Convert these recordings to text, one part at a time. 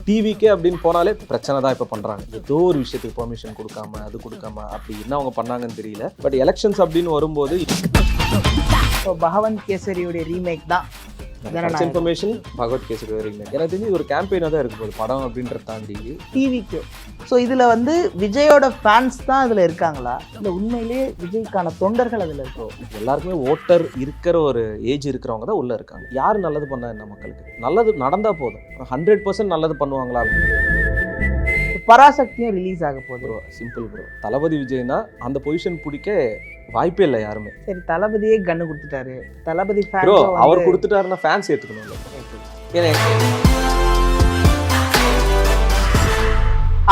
டிவிக்கே அப்படின்னு போனாலே பிரச்சனை தான் இப்போ பண்ணுறாங்க. ஏதோ ஒரு விஷயத்துக்கு பெர்மிஷன் கொடுக்காம அது கொடுக்காம அப்படி என்ன அவங்க பண்ணாங்கன்னு தெரியல. பட் எலெக்ஷன்ஸ் அப்படின்னு வரும்போது பகவந்த் கேசரியோடைய ரீமேக் தான் இன்ஃபர்மேஷன் பகவத் கேசரி ரீமேக். எனக்கு தெரிஞ்சு ஒரு கேம்பெயினாக தான் இருக்கு போது படம் அப்படின்றத தாண்டி டிவிக்கு. ஸோ இதில் வந்து விஜயோட ஃபேன்ஸ் தான் இதில் இருக்காங்களா இல்லை உண்மையிலேயே விஜய்க்கான தொண்டர்கள் அதில் இருக்கோம்? எல்லாருக்குமே ஓட்டர் இருக்கிற ஒரு ஏஜ் இருக்கிறவங்க தான் உள்ளே இருக்காங்க. யார் நல்லது பண்ணா என்ன, மக்களுக்கு நல்லது நடந்தால் போதும். 100% நல்லது பண்ணுவாங்களா? பராசக்தியும் ரிலீஸ் ஆக போகுது. ப்ரோ சிம்பிள் ப்ரோ, தளபதி விஜய்னா அந்த பொசிஷன் பிடிக்க வாய்ப்பே இல்லை யாருமே. சரி, தளபதியே கன்னு கொடுத்துட்டாரு. தளபதி ப்ரோ அவர் கொடுத்துட்டாருன்னா ஃபேன்ஸ் ஏற்றுக்கணும்.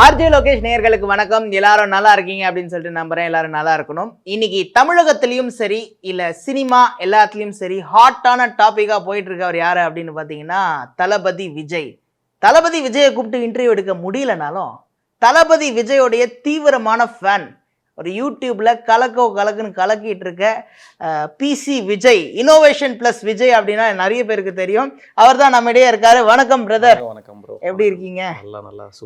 ஆர்ஜே லோகேஷ் நேயர்களுக்கு வணக்கம். எல்லாரும் நல்லா இருக்கீங்க அப்படின்னு சொல்லிட்டு நம்புறேன். எல்லாரும் நல்லா இருக்கணும். இன்னைக்கு தமிழகத்திலையும் சரி இல்ல சினிமா எல்லாத்துலயும் சரி ஹாட்டான டாபிக்கா போயிட்டு இருக்கவர் யாரு அப்படின்னு பாத்தீங்கன்னா தளபதி விஜய். தளபதி விஜயை கூப்பிட்டு இன்டர்வியூ எடுக்க முடியலனாலும் தளபதி விஜயோடைய தீவிரமான ஃபேன் ஒரு யூடியூப்ல கலக்குன்னு கலக்கிட்டு இருக்க பிசி விஜய், இன்னோவேஷன் பிளஸ் விஜய் அப்படின்னா நிறைய பேருக்கு தெரியும். அவர் தான் நம்ம இடையே இருக்காரு. வணக்கம் பிரதர். வணக்கம் ப்ரோ, எப்படி இருக்கீங்க?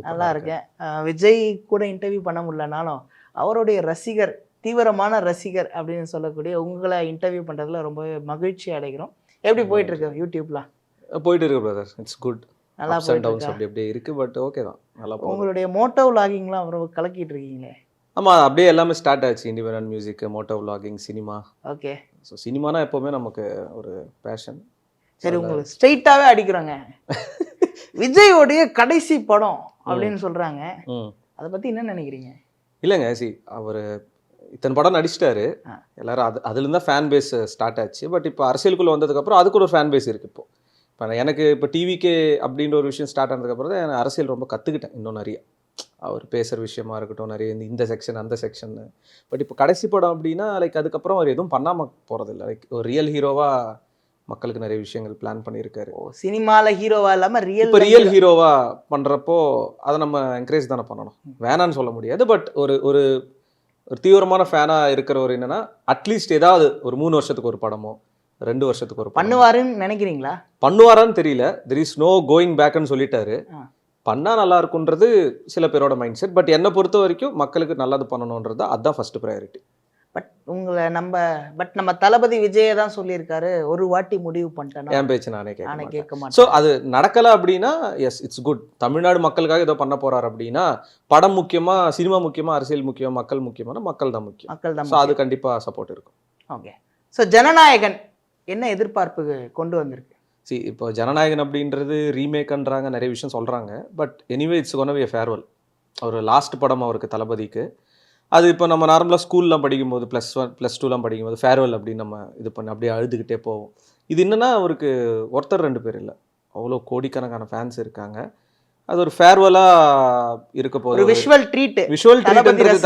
நல்லா இருக்கேன். விஜய் கூட இன்டர்வியூ பண்ண முடியலனாலும் அவருடைய ரசிகர், தீவிரமான ரசிகர் அப்படின்னு சொல்லக்கூடிய உங்களை இன்டர்வியூ பண்றதுல ரொம்ப மகிழ்ச்சி அடைகிறோம். எப்படி போயிட்டு இருக்கு யூடியூப்லாம்? போயிட்டு இருக்கு பிரதர், இட்ஸ் குட். நல்லா போயிட்டு அப்படியே இருக்கு. பட் ஓகே தான், நல்லா போகுது. உங்களுடைய மோட்டோ விளாகிங்லாம் ரொம்ப கலக்கிட்டு இருக்கீங்களே? ஆமாம், அப்படியே எல்லாமே ஸ்டார்ட் ஆச்சு. Independent music, moto vlogging, cinema. Okay. So சினிமானா எப்போவுமே நமக்கு ஒரு பேஷன். சரி, உங்களுக்கு ஸ்ட்ரெயிட்டாகவே அடிக்கிறோங்க. விஜயோடைய கடைசி படம் அப்படின்னு சொல்கிறாங்க, அதை பற்றி என்ன நினைக்கிறீங்க? இல்லைங்க, அவர் இத்தனை படம் நடிச்சிட்டாரு. எல்லாரும் அதுலேருந்து தான் ஃபேன் பேஸ் ஸ்டார்ட் ஆச்சு. பட் இப்போ அரசியலுக்குள்ளே வந்ததுக்கப்புறம் அதுக்கு ஒரு ஃபேன் பேஸ் இருக்குது. இப்போ எனக்கு இப்போ டிவிக்கே அப்படின்ற ஒரு விஷயம் ஸ்டார்ட் ஆனதுக்கப்புறம் தான் எனக்கு அரசியல் ரொம்ப கற்றுக்கிட்டேன். இன்னும் நிறைய அவர் பேசுகிற விஷயமா இருக்கட்டும், நிறைய இந்த செக்ஷன் அந்த செக்ஷன். பட் இப்போ கடைசி படம் அப்படின்னா லைக் அதுக்கப்புறம் அவர் எதுவும் பண்ணாமல் போகிறதில்ல. லைக் ஒரு ரியல் ஹீரோவாக மக்களுக்கு நிறைய விஷயங்கள் பிளான் பண்ணியிருக்காரு. சினிமாவில் ஹீரோவா இல்லாமல் ரியல் ஹீரோவாக பண்ணுறப்போ அதை நம்ம என்கரேஜ் தானே பண்ணணும், வேணான்னு சொல்ல முடியாது. பட் ஒரு ஒரு ஒரு தீவிரமான ஃபேனாக இருக்கிறவர் என்னென்னா அட்லீஸ்ட் ஏதாவது ஒரு 3 வருஷத்துக்கு ஒரு படமோ 2 வருஷத்துக்கு ஒரு பண்ணுவாருன்னு நினைக்கிறீங்களா? பண்ணுவாரான்னு தெரியல. தெர் இஸ் நோ கோயிங் பேக்னு சொல்லிட்டாரு. பண்ணால் நல்லா இருக்குன்றது சில பேரோட மைண்ட் செட். பட் என்னை பொறுத்த வரைக்கும் மக்களுக்கு நல்லது பண்ணணுன்றது அதுதான் ஃபர்ஸ்ட் ப்ரையாரிட்டி. பட் நம்ம தளபதி விஜயை தான் சொல்லியிருக்காரு, ஒரு வாட்டி முடிவு பண்ணிட்டேன், என் பேச்சு நானே கேட்க மாட்டேன். ஸோ அது நடக்கலை அப்படின்னா எஸ் இட்ஸ் குட். தமிழ்நாடு மக்களுக்காக ஏதோ பண்ண போறாரு அப்படின்னா படம் முக்கியமா, சினிமா முக்கியமா, அரசியல் முக்கியம், மக்கள் முக்கியமான மக்கள் தான் முக்கியம். மக்கள் தான். ஸோ அது கண்டிப்பாக சப்போர்ட் இருக்கும். ஓகே. ஸோ ஜனநாயகன் என்ன எதிர்பார்ப்பு கொண்டு வந்திருக்கு? இப்போ ஜனநாயகன் அப்படின்றது ரீமேக்ன்றாங்க, நிறைய விஷயம் சொல்கிறாங்க. But anyway it's gonna be a farewell. ஒரு லாஸ்ட் படம் அவருக்கு, தளபதிக்கு. அது இப்போ நம்ம நார்மலாக ஸ்கூல்லாம் படிக்கும்போது +1 +2 படிக்கும்போது ஃபேர்வெல் அப்படின்னு நம்ம இது பண்ணி அப்படியே அழுதுகிட்டே போவோம். இது என்னென்னா அவருக்கு ஒருத்தர் 2 பேர் இல்லை, அவ்வளோ கோடிக்கணக்கான ஃபேன்ஸ் இருக்காங்க. அது ஒரு ஃபேர்வெலாக இருக்க போகுது. விஷுவல் ட்ரீட்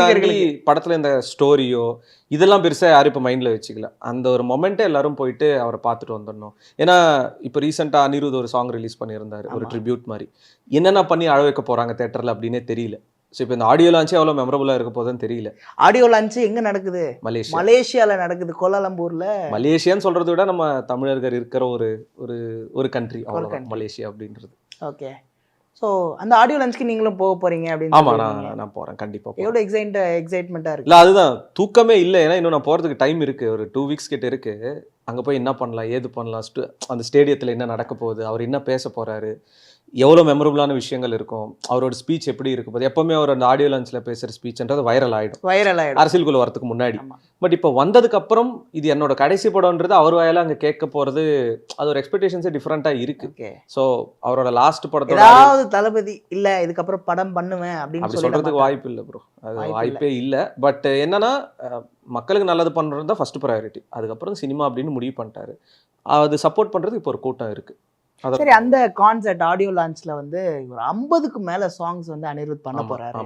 தாண்டி படத்தில் இந்த ஸ்டோரியோ இதெல்லாம் பெருசாக யாரும் இப்போ மைண்டில் வச்சுக்கல. அந்த ஒரு மொமெண்ட்டே எல்லாரும் போயிட்டு அவரை பார்த்துட்டு வந்துடணும். ஏன்னா இப்போ ரீசெண்டாக அனிருத் ஒரு சாங் ரிலீஸ் பண்ணியிருந்தார், ஒரு ட்ரிபியூட் மாதிரி. என்னென்ன பண்ணி அழ வைக்க போகிறாங்க தேட்டரில் அப்படின்னே தெரியல. ஸோ இப்போ இந்த ஆடியோ லான்ச்சே எவ்வளோ மெமரபுளாக இருக்க போதுன்னு தெரியல. ஆடியோ லான்ச்சு எங்கே நடக்குது? மலேசியாவில் நடக்குது, கோலாலம்பூரில். மலேசியான்னு சொல்கிறத விட நம்ம தமிழர்கள் இருக்கிற ஒரு ஒரு ஒரு கண்ட்ரி அவ்வளோ மலேசியா அப்படின்றது. ஓகே. ஸோ அந்த ஆடியோ லான்ச்சுக்கு நீங்களும் போக போகிறீங்க அப்படின்னு? ஆமாம், நான் போகிறேன் கண்டிப்பாக. எவ்வளோ எக்ஸைட்மெண்ட்டாக இருக்குது? இல்லை அதுதான் தூக்கமே இல்லை. ஏன்னா இன்னும் நான் போகிறதுக்கு டைம் இருக்குது, ஒரு 2 வீக்ஸ் கிட்ட இருக்குது. அங்கே போய் என்ன பண்ணலாம், ஏது பண்ணலாம், அந்த ஸ்டேடியத்தில் என்ன நடக்க போகுது, அவர் என்ன பேச போகிறாரு, எவ்வளோ மெமரபுளான விஷயங்கள் இருக்கும், அவரோட ஸ்பீச் எப்படி இருக்க போகுது. எப்போவுமே அவர் அந்த ஆடியோ லான்ச்சில் பேசுகிற ஸ்பீச்ன்றது வைரல் ஆகிடும் அரசியலுக்குள்ள வரதுக்கு முன்னாடி. பட் இப்போ வந்ததுக்கப்புறம் இது என்னோட கடைசி படம்ன்றது அவர் வாயில அங்கே கேட்க போகிறது, அது ஒரு எக்ஸ்பெக்டேஷன்ஸே டிஃப்ரெண்ட்டாக இருக்குது. ஸோ அவரோட லாஸ்ட் படத்தை ஏதாவது தளபதி இல்லை இதுக்கப்புறம் படம் பண்ணுவேன் அப்படின்னு சொல்கிறதுக்கு வாய்ப்பு இல்லை ப்ரோ, அது வாய்ப்பே இல்லை. பட் என்னன்னா மக்களுக்கு நல்லது பண்ணுறது தான் ஃபர்ஸ்ட் ப்ரையாரிட்டி. அதுக்கப்புறம் சினிமா அப்படின்னு முடிவு பண்ணிட்டாரு. அது சப்போர்ட் பண்ணுறதுக்கு இப்போ ஒரு கூட்டம் இருக்குது. சரி, அந்த கான்சர்ட் ஆடியோ லான்ச்ல வந்து ஒரு 50க்கு மேல சாங்ஸ் வந்து அனிருத் பண்ண போறாரு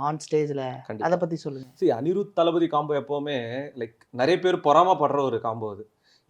ஆன் ஸ்டேஜ்ல. அதை பத்தி சொல்லுங்க. அனிருத் தளபதி காம்போ எப்பவுமே லைக் நிறைய பேர் பொறாமப்படுற ஒரு காம்போ. அது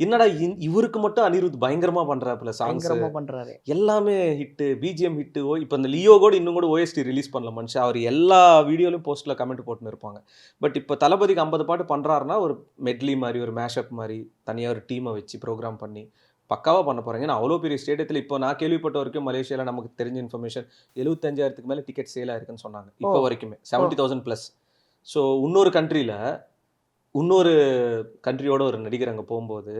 என்னடா இவருக்கு மட்டும் அனிருத் பயங்கரமா பண்றாப்புல, சாங்ஸ் பண்றாரு, எல்லாமே ஹிட்டு, பிஜிஎம் ஹிட்டு. இப்போ இந்த லியோ கூட இன்னும் கூட ஓஎஸ்டி ரிலீஸ் பண்ணல மனுஷன். அவர் எல்லா வீடியோலையும் போஸ்ட்ல கமெண்ட் போட்டுன்னு இருப்பாங்க. பட் இப்போ தளபதிக்கு 50 பாட்டு பண்றாருன்னா ஒரு மெட்லி மாதிரி, ஒரு மேஷப் மாதிரி தனியாக ஒரு டீமை வச்சு ப்ரோக்ராம் பண்ணி பக்காவாக பண்ண போகிறாங்க. ஏன்னா அவ்வளோ பெரிய ஸ்டேடியத்தில் இப்போ நான் கேள்விப்பட்ட வரைக்கும் மலேசியாவில் நமக்கு தெரிஞ்ச இன்ஃபர்மேஷன் 75,000க்கு மேலே டிக்கெட் சேல் ஆயிருக்குன்னு சொன்னாங்க இப்போ வரைக்குமே 70,000 ப்ளஸ். ஸோ இன்னொரு கண்ட்ரியோட ஒரு நடிகர் அங்கே போகும்போது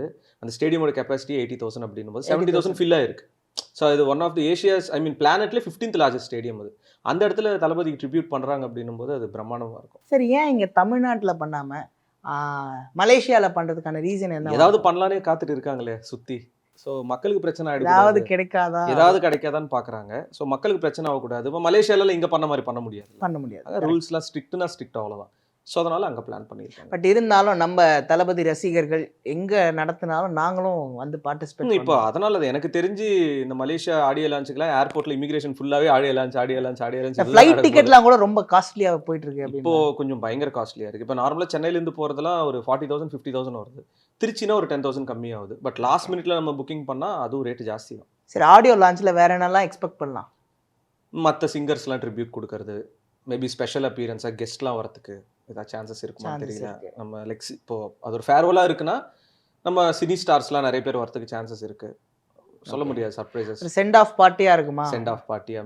அந்த ஸ்டேடியமோட கெப்பாசிட்டி 80,000 அப்படின்னும் போது 70,000 ஃபில் ஆயிருக்கு. ஸோ இது ஒன் ஆஃப் தி ஏஷியாஸ் பிளானட்லேயே 15th லார்ஜஸ்ட் ஸ்டேடியம் அது. அந்த இடத்துல தளபதிக்கு ட்ரிபியூட் பண்ணுறாங்க அப்படின்னும் போது அது பிரம்மாண்டமாக இருக்கும். சரி, ஏன் இங்கே தமிழ்நாட்டில் பண்ணாமல் மலேசியாவில் பண்ணுறதுக்கான ரீசன் என்ன? ஏதாவது பண்ணலானே காத்துட்டு இருக்காங்களே சுற்றி. ஸோ மக்களுக்கு பிரச்சனை ஆகிடும், ஏதாவது கிடைக்காதா, ஏதாவது கிடைக்காதான்னு பார்க்குறாங்க. ஸோ மக்களுக்கு பிரச்சனை ஆகக்கூடாது. இப்போ மலேசியாவில் இங்கே பண்ண மாதிரி பண்ண முடியாது. ரூல்ஸ்லாம் ஸ்ட்ரிக்ட் அவ்வளோதான். ஸோ அதனால் அங்கே பிளான் பண்ணியிருக்காங்க. பட் இருந்தாலும் நம்ம தளபதி ரசிகர்கள் எங்கே நடத்தினாலும் நாங்களும் வந்து பார்ட்டிசிபேட். இப்போ அதனால அது எனக்கு தெரிஞ்சு இந்த மலேசியா ஆடியோ லான்ச்சுக்குலாம் ஏர்போர்ட்டில் இமிகிரேஷன் ஃபுல்லாகவே ஆடியோ லான்ச் ஃப்ளைட் டிக்கெட்லாம் கூட ரொம்ப காஸ்ட்லியாக போயிட்டு இருக்கு. இப்போ கொஞ்சம் பயங்கர காஸ்ட்லியாக இருக்குது. இப்போ நார்மலாக சென்னையிலேருந்து போகிறதுலாம் ஒரு 40,000 50,000 வருது. திருச்சினா ஒரு 10,000 கம்மியாகுது. பட் லாஸ்ட் மினிட்ல நம்ம புக்கிங் பண்ணால் அதுவும் ரேட்டு ஜாஸ்தி தான். சரி, ஆடியோ லான்ச்சில் வேற என்னெல்லாம் எக்ஸ்பெக்ட் பண்ணலாம்? மற்ற சிங்கர்ஸ்லாம் ட்ரிபியூட் கொடுக்கறது, மேபி ஸ்பெஷல் அப்பியரன்ஸாக கெஸ்ட்லாம் வரத்துக்கு ஏதாவது சான்சஸ் இருக்குமா தெரியல. நம்ம இப்போ அது ஒரு ஃபேர்வெலாக இருக்குன்னா நம்ம சினி ஸ்டார்ஸ்லாம் நிறைய பேர் வரதுக்கு சான்சஸ் இருக்கு. சொல்ல முடியாது. சர்ப்ரைசஸ், சென்ட் ஆஃப் பார்ட்டியா இருக்குமா? சென்ட் ஆஃப் பார்ட்டியா,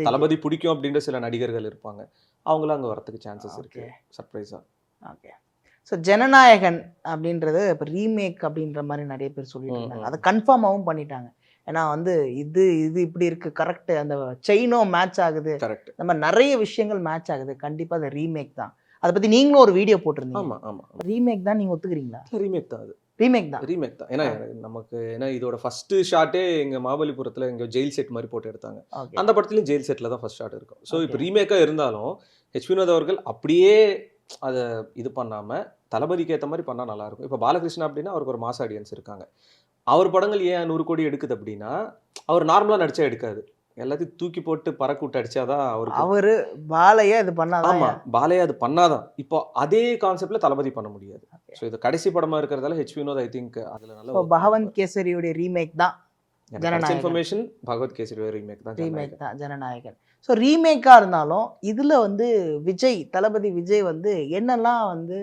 தளபதி பிடிக்கும் அப்படின்ற சில நடிகர்கள் இருப்பாங்க, அவங்களும் அங்கே வரதுக்கு சான்சஸ் இருக்கு சர்ப்ரைஸா. ஓகே. ஸோ ஜனநாயகன் அப்படின்றது இப்போ ரீமேக் அப்படின்ற மாதிரி நிறைய பேர் சொல்லிட்டு இருந்தாங்க. அதை கன்ஃபார்மாகவும் பண்ணிட்டாங்க. ஏன்னா வந்து இது இப்படி இருக்கு, கரெக்ட், அந்த செயினும் மேட்ச் ஆகுது, கரெக்ட், நம்ம நிறைய விஷயங்கள் மேட்ச் ஆகுது. கண்டிப்பாக அது ரீமேக் தான். அதை பற்றி நீங்களும் ஒரு வீடியோ போட்டிருந்தீங்க. ஆமாம் ஆமாம், ரீமேக் தான். நீங்கள் ஒத்துக்கிறீங்களா? ரீமேக் தான் அது. ரீமேக் தான். ஏன்னா இதோட ஃபர்ஸ்ட் ஷாட்டே எங்க மாபலிபுரத்துல இங்க ஜெயில் செட் மாதிரி போட்டு எடுத்தாங்க. அந்த படத்துலயும் ஜெயில் செட்ல தான் ஃபர்ஸ்ட் ஷாட் இருக்கும். ஸோ இப்போ ரீமேக்கா இருந்தாலும் ஹெச் வினோத் அவர்கள் அப்படியே அதை இது பண்ணாம தளபதிக்கு ஏற்ற மாதிரி பண்ணா நல்லா இருக்கும். இப்போ பாலகிருஷ்ணா அப்படின்னா அவருக்கு ஒரு மாஸ் ஆடியன்ஸ் இருக்காங்க. அவர் படங்கள் ஏன் 100 கோடி எடுக்குது அப்படின்னா அவர் நார்மலா நடிச்சா எடுக்காது, எல்லாத்தையும் தூக்கி போட்டு பறக்க விட்டு அடிச்சாதான் அவரு பாலையா இது பண்ணாதான். ஆமா, பாலையா அது பண்ணாதான். இப்போ அதே கான்செப்ட்ல தளபதி பண்ண முடியாது. ஸோ இது கடைசி படமா இருக்கிறதால ஹெச் வினோத் ஐ திங்க் அதுல நல்ல பகவந்த் கேசரியோட ரீமேக் தான் ஜனநாயகன். இன்ஃபர்மேஷன் பகவத் கேசரியோட ரீமேக் தான் ஜனநாயகன். ஸோ ரீமேக்காக இருந்தாலும் இதில் வந்து தளபதி விஜய் வந்து என்னெல்லாம் வந்து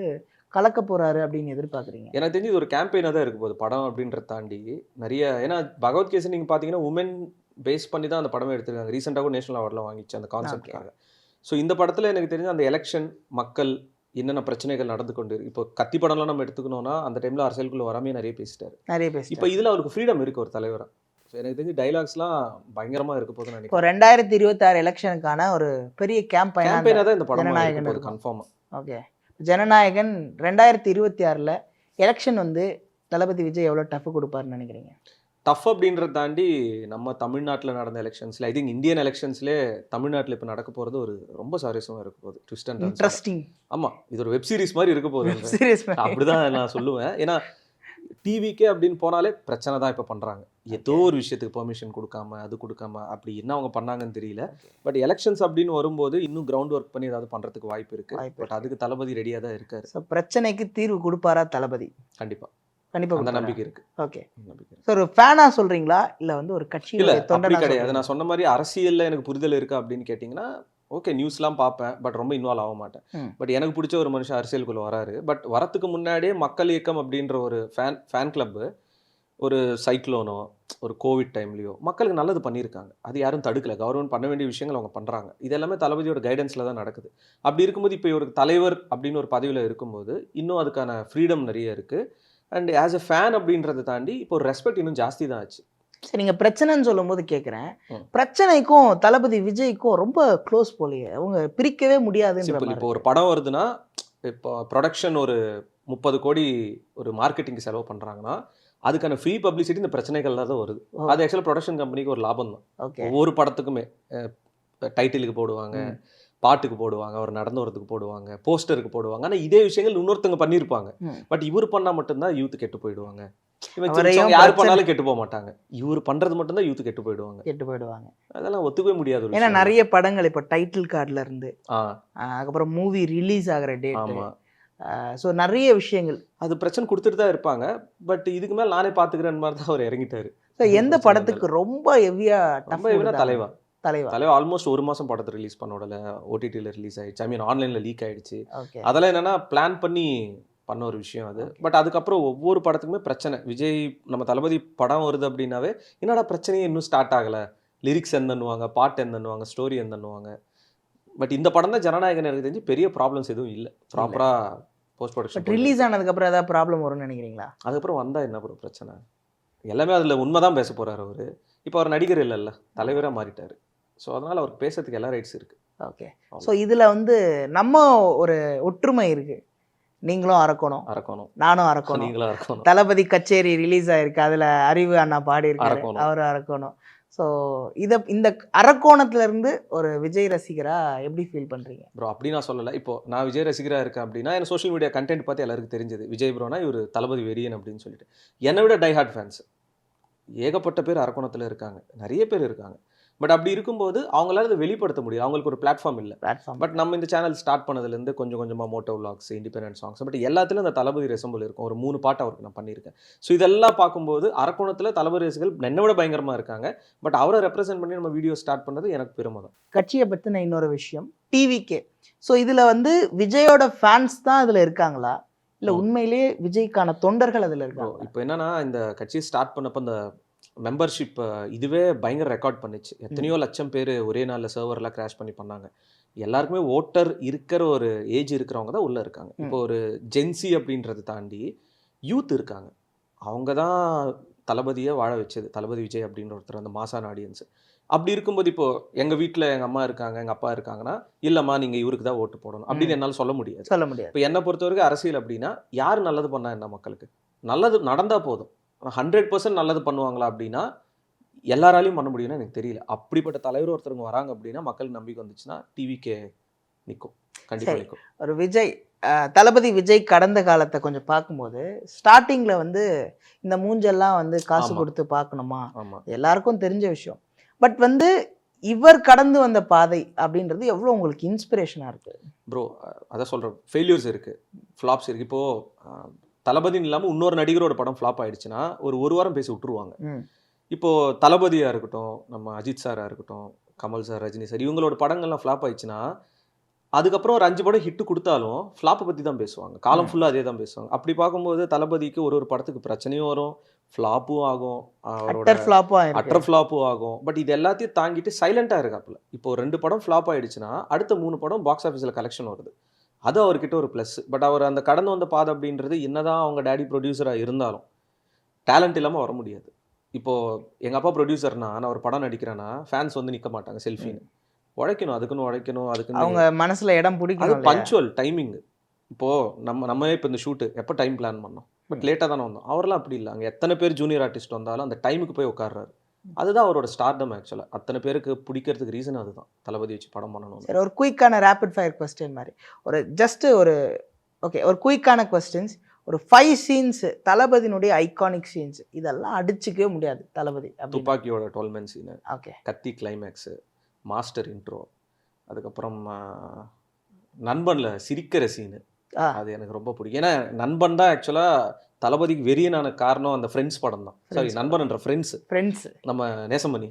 கலக்க போறாரு அப்படின்னு எதிர்பார்க்குறீங்க? எனக்கு தெரிஞ்சு இது ஒரு கேம்பெயினாக தான் இருக்க போகுது படம் அப்படின்றத தாண்டி நிறைய. ஏன்னா பகவத் கேசரி நீங்கள் பார்த்தீங்கன்னா உமன் பேஸ் பண்ணி தான் அந்த படமே எடுத்திருக்காங்க. ரீசெண்டாக கூட நேஷனல் அவார்ட்லாம் வாங்கிச்சு அந்த கான்செப்டுக்காக. ஸோ இந்த படத்தில் எனக்கு தெரிஞ்சு அந்த எலெக்ஷன் மக்கள் என்னென்ன பிரச்சனைகள் நடந்து கொண்டு இப்போ கத்தி படம்லாம் நம்ம எடுத்துக்கணும்னா அந்த டைமில் அரசியலுக்குள்ள வராமே நிறைய பேசிட்டாரு. இப்போ இதில் அவருக்கு ஃப்ரீடம் இருக்குது ஒரு தலைவராக. ஸோ எனக்கு தெரிஞ்சு டைலாக்ஸ்லாம் பயங்கரமாக இருக்க போதுன்னு நினைக்கிறேன். இப்போ 2026 எலெக்ஷனுக்கான ஒரு பெரிய கேம்பெயினாக தான் இந்த படம் ஜனநாயகன் கன்ஃபார்மாக. ஓகே, ஜனநாயகன் 2026 எலெக்ஷன் வந்து தளபதி விஜய் எவ்வளோ டஃப் கொடுப்பாருன்னு நினைக்கிறீங்க? டஃப் அப்படின்றத தாண்டி நம்ம தமிழ்நாட்டில் நடந்த எலெக்ஷன்ஸில் ஐ திங்க் இந்தியன் எலெக்ஷன்ஸ்லேயே தமிழ்நாட்டில் இப்போ நடக்க போகிறது ஒரு ரொம்ப சுவாரஸ்யமாக இருக்க போகுது. Twist and interesting. ஆமாம், இது ஒரு வெப் சீரிஸ் மாதிரி இருக்க போகுது. அப்படிதான் நான் சொல்லுவேன். ஏன்னா டிவிக்கே அப்படின்னு போனாலே பிரச்சனை தான் இப்போ பண்ணுறாங்க. ஏதோ ஒரு விஷயத்துக்கு பெர்மிஷன் கொடுக்காம அது கொடுக்காம அப்படி என்ன அவங்க பண்ணாங்கன்னு தெரியல. பட் எலெக்ஷன்ஸ் அப்படின்னு வரும்போது இன்னும் கிரவுண்ட் ஒர்க் பண்ணி ஏதாவது பண்ணுறதுக்கு வாய்ப்பு இருக்குது. பட் அதுக்கு தளபதி ரெடியாக தான் இருக்காரு. ஸோ பிரச்சனைக்கு தீர்வு கொடுப்பாரா தளபதி? கண்டிப்பாக அந்த நம்பிக்கை இருக்கு. ஓகே, ஒரு ஃபேனா சொல்றீங்களா இல்ல வந்து ஒரு கட்சியில தொண்டனா? கிடையாது. நான் சொன்ன மாதிரி அரசியல்ல எனக்கு புரிதல் இருக்கா அப்படின்னு கேட்டிங்கன்னா ஓகே, நியூஸ்லாம் பார்ப்பேன், பட் ரொம்ப இன்வால்வ் ஆக மாட்டேன். பட் எனக்கு பிடிச்ச ஒரு மனுஷன் அரசியலுக்குள்ள வராரு. பட் வரத்துக்கு முன்னாடியே மக்கள் இயக்கம் அப்படின்ற ஒரு ஃபேன் கிளப்பு ஒரு சைக்ளோனோ ஒரு கோவிட் டைம்லையோ மக்களுக்கு நல்லது பண்ணியிருக்காங்க. அது யாரும் தடுக்கல. கவர்மெண்ட் பண்ண வேண்டிய விஷயங்கள் அவங்க பண்ணுறாங்க. இது எல்லாமே தளபதியோட கைடன்ஸில் தான் நடக்குது. அப்படி இருக்கும்போது இப்போ ஒரு தலைவர் அப்படின்னு ஒரு பதவியில் இருக்கும்போது இன்னும் அதுக்கான ஃப்ரீடம் நிறைய இருக்குது. அண்ட் ஆஸ் அ ஃபேன் அப்படின்றத தாண்டி இப்போ ஒரு ரெஸ்பெக்ட் இன்னும் ஜாஸ்தி தான் ஆச்சு. சரி, நீங்கள் பிரச்சனைன்னு சொல்லும் போது கேட்குறேன், பிரச்சனைக்கும் தளபதி விஜய்க்கும் ரொம்ப க்ளோஸ் போலையே, அவங்க பிரிக்கவே முடியாது. இப்போ ஒரு படம் வருதுன்னா இப்போ ப்ரொடக்ஷன் ஒரு 30 கோடி ஒரு மார்க்கெட்டிங்க்கு செலவு பண்ணுறாங்கன்னா அதுக்கான ஃப்ரீ பப்ளிசிட்டி இந்த பிரச்சனைகள் தான் வருது. அது ஆக்சுவலாக ப்ரொடக்ஷன் கம்பெனிக்கு ஒரு லாபம் தான். ஒவ்வொரு படத்துக்குமே டைட்டிலுக்கு போடுவாங்க, பாட்டுக்கு போடுவாங்க, அவர் நடந்து வரதுக்கு போடுவாங்க, போஸ்டருக்கு போடுவாங்க. ஆனால் இதே விஷயங்கள் இன்னொருத்தவங்க பண்ணியிருப்பாங்க. பட் இவர் பண்ணால் மட்டும்தான் யூத் கெட்டு போயிடுவாங்க. யார் பண்ணாலும் கெட்டு போக மாட்டாங்க. இவர் பண்றது மட்டும்தான் யூத் கெட்டு போயிடுவாங்க. அதெல்லாம் ஒத்துக்கவே முடியாது. ஏன்னா நிறைய படங்கள் இப்போ டைட்டில் கார்டுல இருந்து அதுக்கப்புறம் மூவி ரிலீஸ் ஆகிற டேட், ஸோ நிறைய விஷயங்கள் அது பிரச்சனை கொடுத்துட்டு தான் இருப்பாங்க. பட் இதுக்கு மேலே நானே பார்த்துக்கிறேன் மாதிரி தான் அவர் இறங்கிட்டாரு. ஸோ எந்த படத்துக்கு ரொம்ப ஹெவியா தலைவா ஆல்மோஸ்ட் 1 மாசம் படத்தை ரிலீஸ் பண்ண விடல, ஓடிடியில் ரிலீஸ் ஆயிடுச்சு. ஐ மீன் ஆன்லைனில் லீக் ஆயிடுச்சு. அதெல்லாம் என்னன்னா பிளான் பண்ணி பண்ண ஒரு விஷயம் அது. பட் அதுக்கப்புறம் ஒவ்வொரு படத்துக்குமே பிரச்சனை. விஜய் நம்ம தளபதி படம் வருது அப்படின்னாவே என்னடா பிரச்சனையே இன்னும் ஸ்டார்ட் ஆகலை, லிரிக்ஸ் என்னன்னுவாங்க, பாட்டு என்னன்னுவாங்க, ஸ்டோரி என்னன்னுவாங்க. பட் இந்த படம் தான் ஜனநாயகன் எனக்கு தெரிஞ்சு பெரிய ப்ராப்ளம்ஸ் எதுவும் இல்லை. ப்ராப்பராக போஸ்ட் பட் ப்ரொடக்ஷன் ரிலீஸ் ஆனதுக்கப்புறம் ஏதாவது ப்ராப்ளம் வரும்னு நினைக்கிறீங்களா? அதுக்கப்புறம் வந்தால் என்ன ப்ரோ பிரச்சனை? எல்லாமே அதில் உண்மை தான் பேச போகிறார் அவர். இப்போ அவர் நடிகர் இல்லைல்ல, தலைவராக மாறிட்டார். ஸோ அதனால் அவருக்கு பேசுறதுக்கு எல்லா ரைட்ஸ் இருக்குது. ஓகே. ஸோ இதில் வந்து நம்ம ஒரு ஒற்றுமை இருக்குது. நீங்களும் அரக்கணும், நானும் அரக்கணும். நீங்களும் இருக்கணும். தளபதி கச்சேரி ரிலீஸ் ஆயிருக்கு, அதில் அறிவு அண்ணா பாடியிருக்காரு, அரக்கணும். அவரும் அரக்கணும். ஸோ இந்த அரக்கோணத்துல இருந்து ஒரு விஜய் ரசிகரா எப்படி ஃபீல் பண்றீங்க? ப்ரோ அப்படி நான் சொல்லலை. இப்போ நான் விஜய் ரசிகராக இருக்கேன் அப்படின்னா எனக்கு சோஷியல் மீடியா கண்டென்ட் பார்த்து எல்லாருக்கும் தெரிஞ்சது விஜய் ப்ரோனா இவர் தளபதி வெறியன் அப்படின்னு சொல்லிட்டு. என்னை விட டைஹார்ட் ஃபேன்ஸ் ஏகப்பட்ட பேர் அரக்கோணத்தில் இருக்காங்க, நிறைய பேர் இருக்காங்க. பட் அப்படி இருக்கும்போது அவங்களால அதை வெளிப்படுத்த முடியும், அவங்களுக்கு ஒரு பிளாட்ஃபார்ம் இல்லை. பட் நம்ம இந்த சேனல் ஸ்டார்ட் பண்ணதுலேருந்து கொஞ்சம் கொஞ்சமாக moto vlogs, independent songs, but எல்லாத்துலையும் அந்த தளபதி ரெசம்பிள் இருக்கும். ஒரு 3 பாட்டு அவருக்கு நான் பண்ணியிருக்கேன். ஸோ இதெல்லாம் பார்க்கும்போது அரக்கோணத்தில் தளபதி ரசிகர்கள் என்னை விட பயங்கரமாக இருக்காங்க. பட் அவரை ரெப்ரசென்ட் பண்ணி நம்ம வீடியோ ஸ்டார்ட் பண்ணது எனக்கு பெருமை தான். கட்சியை பற்றின இன்னொரு விஷயம் டிவிகே. ஸோ இதில் வந்து விஜயோட ஃபேன்ஸ் தான் இதில் இருக்காங்களா, இல்லை உண்மையிலேயே விஜய்க்கான தொண்டர்கள் அதில் இருக்காங்க? இப்போ என்னன்னா இந்த கட்சியை ஸ்டார்ட் பண்ணப்போ இந்த மெம்பர்ஷிப் இதுவே பயங்கர ரெக்கார்ட் பண்ணிச்சு. எத்தனையோ லட்சம் பேர் ஒரே நாளில் சர்வர்லாம் கிராஷ் பண்ணி பண்ணாங்க. எல்லாருக்குமே ஓட்டர் இருக்கிற ஒரு ஏஜ் இருக்கிறவங்க தான் உள்ளே இருக்காங்க. இப்போ ஒரு ஜென்சி அப்படின்றத தாண்டி யூத் இருக்காங்க. அவங்க தான் தளபதியை வாழ வச்சது, தளபதி விஜய் அப்படின்ற ஒருத்தர், அந்த மாசான ஆடியன்ஸ். அப்படி இருக்கும்போது இப்போ எங்கள் வீட்டில் எங்கள் அம்மா இருக்காங்க, எங்கள் அப்பா இருக்காங்கன்னா இல்லைம்மா நீங்கள் இவருக்கு தான் ஓட்டு போடணும் அப்படின்னு என்னால் சொல்ல முடியாது. இப்போ என்னை பொறுத்த வரைக்கும் அரசியல் அப்படின்னா யார் நல்லது பண்ணா என்ன, மக்களுக்கு நல்லது நடந்தால் போதும். 100% நல்லது பண்ணுவாங்களா அப்படின்னா எல்லாராலையும் பண்ண முடியும்னு எனக்கு தெரியல. அப்படிப்பட்ட தலைவர் ஒருத்தருங்க வராங்க அப்படின்னா மக்களுக்கு நம்பிக்கை வந்துச்சுன்னா டிவிக்கே நிற்கும், கண்டிப்பாக நிற்கும். ஒரு விஜய் தளபதி விஜய் கடந்த காலத்தை கொஞ்சம் பார்க்கும்போது ஸ்டார்டிங்கில் வந்து இந்த மூஞ்செல்லாம் வந்து காசு கொடுத்து பார்க்கணுமா, எல்லாருக்கும் தெரிஞ்ச விஷயம். பட் வந்து இவர் கடந்து வந்த பாதை அப்படின்றது எவ்வளோ உங்களுக்கு இன்ஸ்பிரேஷனாக இருக்குது ப்ரோ? அதான் சொல்கிறேன், ஃபெயிலியர்ஸ் இருக்குது, ஃப்ளாப்ஸ் இருக்குது. இப்போது தளபதின்னு இல்லாமல் இன்னொரு நடிகரோட படம் ஃப்ளாப் ஆகிடுச்சுன்னா ஒரு வாரம் பேசி விட்டுருவாங்க. இப்போது தளபதியாக இருக்கட்டும், நம்ம அஜித் சாராக இருக்கட்டும், கமல் சார், ரஜினி சார், இவங்களோட படங்கள்லாம் ஃப்ளாப் ஆயிடுச்சுன்னா அதுக்கப்புறம் ஒரு 5 படம் ஹிட்டு கொடுத்தாலும் ஃப்ளாப்பை பற்றி தான் பேசுவாங்க, காலம் ஃபுல்லாக அதே தான் பேசுவாங்க. அப்படி பார்க்கும்போது தளபதிக்கு ஒரு படத்துக்கு பிரச்சனையும் வரும், ஃப்ளாப்பும் ஆகும், அட்டர் ஃப்ளாப்பும் ஆகும். பட் இது எல்லாத்தையும் தாங்கிட்டு சைலண்ட்டாக இருக்காப்புல. இப்போ 2 படம் ஃப்ளாப் ஆகிடுச்சுன்னா அடுத்த 3 படம் பாக்ஸ் ஆஃபீஸில் கலெக்ஷன் வருது, அது அவர்கிட்ட ஒரு ப்ளஸ். பட் அவர் அந்த கடந்து வந்த பாதை அப்படின்றது என்னதான் அவங்க டேடி ப்ரொடியூசராக இருந்தாலும் டேலண்ட் இல்லாமல் வர முடியாது. இப்போது எங்கள் அப்பா ப்ரொடியூசர்னா நான் ஒரு படம் நடிக்கிறேன்னா ஃபேன்ஸ் வந்து நிற்க மாட்டாங்க செல்ஃபின்னு, உழைக்கணும், அதுக்குன்னு அவங்க மனசில் இடம் பிடிக்கும். அது பஞ்சுவல் டைமிங். இப்போது நம்ம இப்போ இந்த ஷூட்டு எப்போ டைம் பிளான் பண்ணோம், பட் லேட்டாக தானே வந்தோம். அவரெல்லாம் அப்படி இல்லை, அங்கே எத்தனை பேர் ஜூனியர் ஆர்டிஸ்ட் வந்தாலும் அந்த டைமுக்கு போய் உட்கார்றாரு. அதுதான் அவரோட ஸ்டார்டம். ஆக்சுவலாக அத்தனை பேருக்கு பிடிக்கிறதுக்கு ரீசன் அதுதான், தளபதி வச்சு படம் பண்ணணும். சரி, ஒரு குயிக்கான ரேபிட் ஃபயர் கொஸ்டின் மாதிரி ஒரு குயிக்கான கொஸ்டின்ஸ். ஒரு 5 சீன்ஸ் தளபதியினுடைய ஐகானிக் சீன்ஸ், இதெல்லாம் அடிச்சுக்கவே முடியாது தளபதி. துப்பாக்கியோட 12 men சீனு, ஓகே, கத்தி கிளைமேக்ஸு, மாஸ்டர் இன்ட்ரோ, அதுக்கப்புறம் நண்பனில் சிரிக்கிற சீனு, அது எனக்கு ரொம்ப பிடிக்கும். ஏன்னா நண்பன் தான் ஆக்சுவலாக தளபதிக்கு வெறியனான காரணம். அந்த ஃப்ரெண்ட்ஸ் படம் தான், சாரி நண்பன் என்ற ஃப்ரெண்ட்ஸ் நம்ம நேசமணி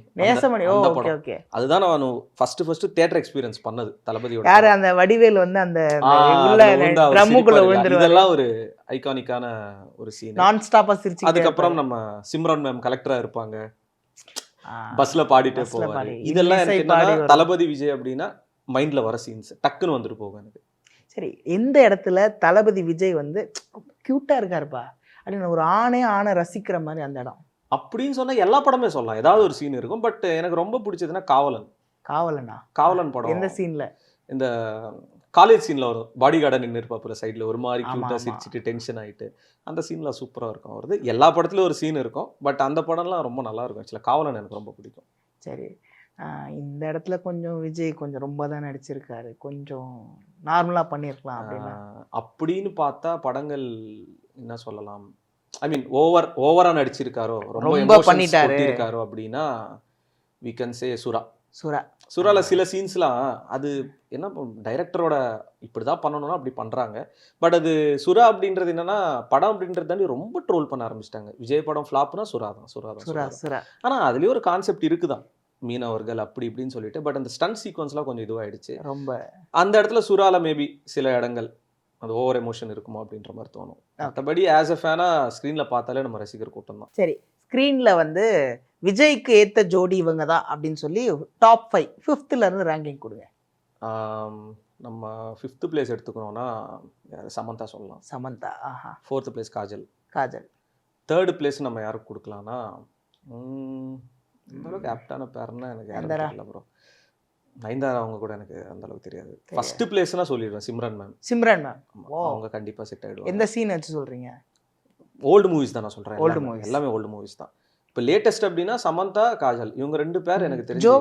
படம். அதுதான் நான் ஃபர்ஸ்ட் தியேட்டர் எக்ஸ்பீரியன்ஸ் பண்ணது தளபதியோட. யாரு அந்த வடிவேல் வந்து அந்த இதெல்லாம் ஒரு ஐகானிக்கான ஒரு சீன், நான் ஸ்டாப்பா சிரிச்சு. அதுக்கப்புறம் நம்ம சிம்ரன் மேம் கலெக்டரா இருப்பாங்க, பஸ்ல பாடிட்டே போவாரு. இதெல்லாம் எனக்கு என்னன்னா தளபதி விஜய் அப்படின்னா மைண்ட்ல வர சீன்ஸ் டக்குன்னு வந்துட்டு போகும் எனக்கு. சரி, எந்த இடத்துல தளபதி விஜய் வந்து கியூட்டா இருக்காருப்பா அப்படின்னு ஒரு ஆணை ரசிக்கிற மாதிரி அந்த இடம் அப்படின்னு சொன்னா எல்லா படமே சொல்லலாம், ஏதாவது ஒரு சீன் இருக்கும். பட் எனக்கு ரொம்ப பிடிச்சதுன்னா காவலன் படம். எந்த சீன்ல? இந்த காலேஜ் சீன்ல வரும், பாடி கார்டன் நின்று இருப்பாப்புல சைட்ல ஒரு மாதிரி கியூட்டா சிரிச்சுட்டு டென்ஷன் ஆகிட்டு, அந்த சீன்லாம் சூப்பராக இருக்கும். வருது எல்லா படத்துலையும் ஒரு சீன் இருக்கும், பட் அந்த படம்லாம் ரொம்ப நல்லா இருக்கும். ஆக்சுவலாக காவலன் எனக்கு ரொம்ப பிடிக்கும். சரி, இந்த இடத்துல கொஞ்சம் விஜய் கொஞ்சம் ரொம்ப தான் நடிச்சிருக்காரு, கொஞ்சம் நார்மலாக பண்ணியிருக்கலாம் அப்படின்னு பார்த்தா படங்கள் என்ன சொல்லலாம், ஐ மீன் ஓவரா நடிச்சிருக்காரோ, ரொம்ப பண்ணிட்டாரு அப்படின்னா வி கேன் சே சுறால சில சீன்ஸ்லாம் அது என்ன டைரக்டரோட இப்படிதான் பண்ணணும்னா அப்படி பண்றாங்க. பட் அது சுறா அப்படின்றது என்னன்னா படம் அப்படின்றது தாண்டி ரொம்ப ட்ரோல் பண்ண ஆரம்பிச்சிட்டாங்க. விஜய் படம் ஃபிளாப்னா சுறா தான். ஆனா அதுலயே ஒரு கான்செப்ட் இருக்குதான், மீனவர்கள் அப்படி இப்படின்னு சொல்லிட்டு. பட் அந்த ஸ்டன்ட் சீக்வன்ஸ்லாம் கொஞ்சம் இதுவாயிடுச்சு ரொம்ப. அந்த இடத்துல சுறால மேபி சில இடங்கள் அது ஓவர் எமோஷன் இருக்குமா அப்படின்ற மாதிரி தோணும். மற்றபடி ஆஸ் எ ஃபேனா ஸ்க்ரீன்ல பார்த்தாலே நம்ம ரசிகர் கூட்டம் தான். சரி, ஸ்க்ரீன்ல வந்து விஜய்க்கு ஏத்த ஜோடி இவங்க தான் அப்படின்னு சொல்லி டாப் 5 5th இருந்து ரேங்கிங் கொடுங்க. நம்ம 5th பிளேஸ் எடுத்துக்கணும்னா சமந்தா சொல்லலாம். சமந்தா. ஆஹா. 4th place Kajal. Kajal. 3rd place நம்ம யாருக்கு கொடுக்கலாம்னா இந்த அளவுக்கு ஆப்டான பேர்னா எனக்கு யாரும் தெரியல ப்ரோ. நயன்தாரா அவங்க கூட எனக்கு அந்த அளவுக்கு தெரியாது. ஃபர்ஸ்ட் பிளேஸ்னா சொல்லிடுவேன் சிம்ரன் மேம். சிம்ரன் மேம். அவங்க கண்டிப்பா செட் ஆயிடுவாங்க. எந்த சீன் வச்சு சொல்றீங்க? ஓல்டு மூவிஸ் தான் நான் சொல்றேன். ஓல்டு மூவிஸ் எல்லாமே ஓல்டு மூவிஸ் தான். இப்போ லேட்டஸ்ட் அப்படின்னா சமந்தா காஜல் இவங்க 2 பேர் எனக்கு தெரிஞ்சு. ஜோ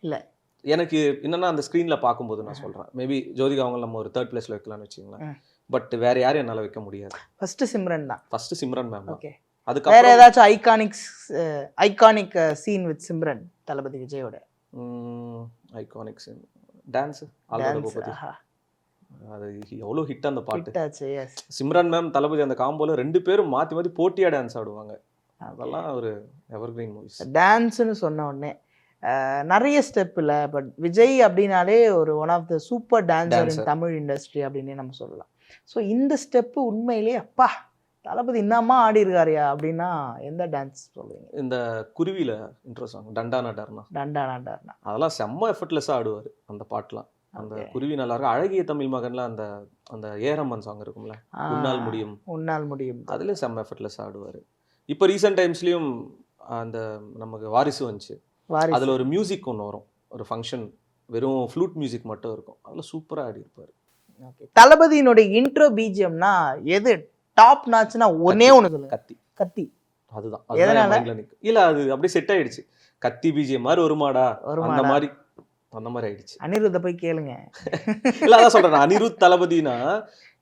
இல்ல எனக்கு என்னன்னா அந்த ஸ்க்ரீன்ல பார்க்கும்போது நான் சொல்றேன் மேபி ஜோதிகா அவங்க நம்ம ஒரு 3rd பிளேஸ்ல வைக்கலாம்னு வச்சுங்களேன். பட் வேற யாரும் என்னால வைக்க முடியாது. ஃபர்ஸ்ட் சிம்ரன் தான். First Simran ma'am. ஓகே. அதுக்கு வேற ஏதாச்சும் iconic scene with Simran Thalapathy விஜயோட? Iconic scene dance already Boopathi. அது எவ்வளோ ஹிட் அந்த பாட்டு. சிம்ரன் மேம் தளபதி அந்த காம்போல 2 பேரும் மாத்தி மாத்தி போட்டியா டான்ஸ் ஆடுவாங்க. அதெல்லாம் ஒரு எவர்கிரீன் மூவிஸ். டான்ஸ்னு சொன்ன உடனே நிறைய ஸ்டெப் இல்லை, பட் விஜய் அப்படின்னாலே ஒரு one of the super dancer in Tamil industry அப்படின்னே நம்ம சொல்லலாம். ஸோ இந்த ஸ்டெப்பு உண்மையிலேயே அப்பா தளபதி என்னம்மா ஆடி இருக்காரியா அப்படின்னா எந்த டான்ஸ் சொல்லுவீங்க? இந்த குருவியில இன்ட்ரோ சாங் டண்டானா டர்னா. டண்டானா டர்னா அதெல்லாம் செம்ம எஃபர்ட்லெஸ்ஸாக ஆடுவார் அந்த பாட்டுலாம். அந்த குருவி நல்லா இருக்கும். அழகிய தமிழ் மகன்ல அந்த அந்த ஏரம்மன் சாங் இருக்கும்ல, உன்னால் முடியும். உன்னால் முடியும். அதுலேயும் செம்ம எஃபர்ட்லெஸ்ஸாக ஆடுவார். இப்போ ரீசெண்ட் டைம்ஸ்லேயும் அந்த நமக்கு வாரிசு வந்துச்சு. அதில் ஒரு மியூசிக் ஒன்று வரும், ஒரு ஃபங்க்ஷன், வெறும் ஃப்ளூட் மியூசிக் மட்டும் இருக்கும். அதில் சூப்பராக ஆடி இருப்பார். ஓகே. தளபதியினுடைய இன்ட்ரோ பிஜிஎம்னா எது டாப் நாச்சுன்னா ஒன்னே ஒன்று சொல்லுங்க. கத்தி. கத்தி அதுதான். இல்லை அது அப்படியே செட் ஆயிடுச்சு. கத்தி பிஜிஎம் மாதிரி வருமாடா அந்த மாதிரி ஆயிடுச்சு. அனிருத்தை போய் கேளுங்க. இல்லை அதான் சொல்கிறேன், அனிருத் தளபதினா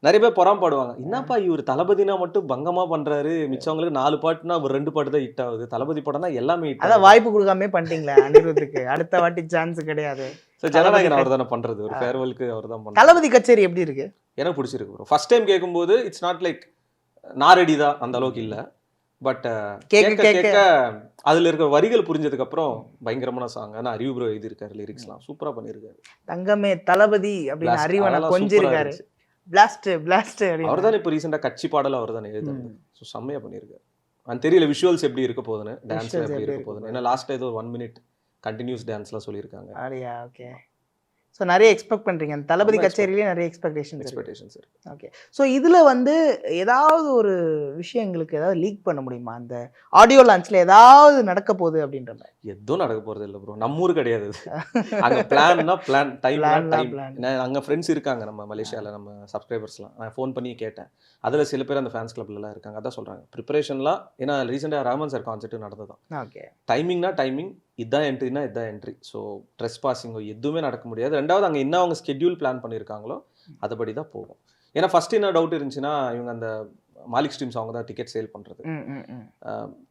நிறைய பேர் பொறாமப்படுவாங்க. என்னப்பா இவர் தளபதினா மட்டும் பங்கமா பண்றாரு, மிச்சவங்களுக்கு 4 பாட்டுனா ஒரு 2 பாட்டு தான் ஹிட் ஆகுது, தளபதி படம்னா எல்லாமே ஹிட். அதான் வாய்ப்பு கொடுக்காமே பண்ணிட்டீங்களா அனிருத்துக்கு? அடுத்த வாட்டி சான்ஸ் கிடையாது. ஜனநாயகன் அவர் தானே பண்றது, ஒரு ஃபேர்வெலுக்கு அவர் தான் பண்றாரு. தளபதி கச்சேரி எப்படி இருக்கு? எனக்கு பிடிச்சிருக்கு ப்ரோ. ஃபர்ஸ்ட் டைம் கேட்கும்போது இட்ஸ் நாட் லைக் நாரடி தான் அந்த அளவுக்கு இல்லை, பட் கேட்க கேட்க அதுல இருக்க வரிகள் புரிஞ்சதுக்கு அப்புறம் பயங்கரமான சாங். ஆனா அறிவு ப்ரோ எழுதியிருக்காரு, லிரிக்ஸ்லாம் சூப்பரா பண்ணியிருக்காரு. தங்கமே தளபதி அப்படின்னு அறிவனை கொஞ்சிருக்காரு. பிளாஸ்ட் அவர் தானே இப்போ ரீசெண்டாக கட்சி பாடல அவர் தானே எழுதுறாரு. ஸோ செம்மையா பண்ணியிருக்காரு. அது தெரியல விஷுவல்ஸ் எப்படி இருக்க போகுதுன்னு, டான்ஸ்ல எப்படி இருக்க போகுதுன்னு. ஏன்னா லாஸ்ட் ஏதோ 1 minute கண்டினியூஸ் டான்ஸ்லாம் சொல்லியிருக்காங்க. அப்படியா? ஓகே. ஸோ நிறைய எக்ஸ்பெக்ட் பண்ணுறீங்க அந்த தளபதி கச்சேரியிலே? நிறைய எக்ஸ்பெக்டேஷன்ஸ் இருக்கு. ஓகே. ஸோ இதில் வந்து ஏதாவது ஒரு விஷயங்களுக்கு ஏதாவது லீக் பண்ண முடியுமா? அந்த ஆடியோ லான்ச்சில் ஏதாவது நடக்க போகுது அப்படின்ற மாதிரி? எதுவும் நடக்க போகிறது இல்லை ப்ரோ. நம்ம ஊர் கிடையாது அங்கே. பிளான்னா பிளான், டைம் டைம். அங்கே ஃப்ரெண்ட்ஸ் இருக்காங்க நம்ம மலேசியாவில், நம்ம சப்ஸ்கிரைபர்ஸ்லாம். நான் ஃபோன் பண்ணி கேட்டேன். அதில் சில பேர் அந்த ஃபேன்ஸ் கிளப்லலாம் இருக்காங்க. அதான் சொல்கிறாங்க ப்ரிப்பரேஷன்லாம். ஏன்னா ரீசெண்டாக ரஹ்மான் சார் கான்செர்ட் நடந்ததான். ஓகே. டைமிங்னா டைமிங், இதான் என்ட்ரினா இதான் என்ட்ரி. ஸோ ட்ரெஸ் பாசிங்கோ எதுவுமே நடக்க முடியாது. ரெண்டாவது அங்கே என்ன அவங்க ஸ்கெட்யூல் பிளான் பண்ணியிருக்காங்களோ அதுபடி தான் போகும். ஏன்னா ஃபர்ஸ்ட் என்ன டவுட் இருந்துச்சுன்னா, இவங்க அந்த மாலிக் ஸ்ட்ரீம்ஸ் அவங்க தான் டிக்கெட் சேல் பண்ணுறது.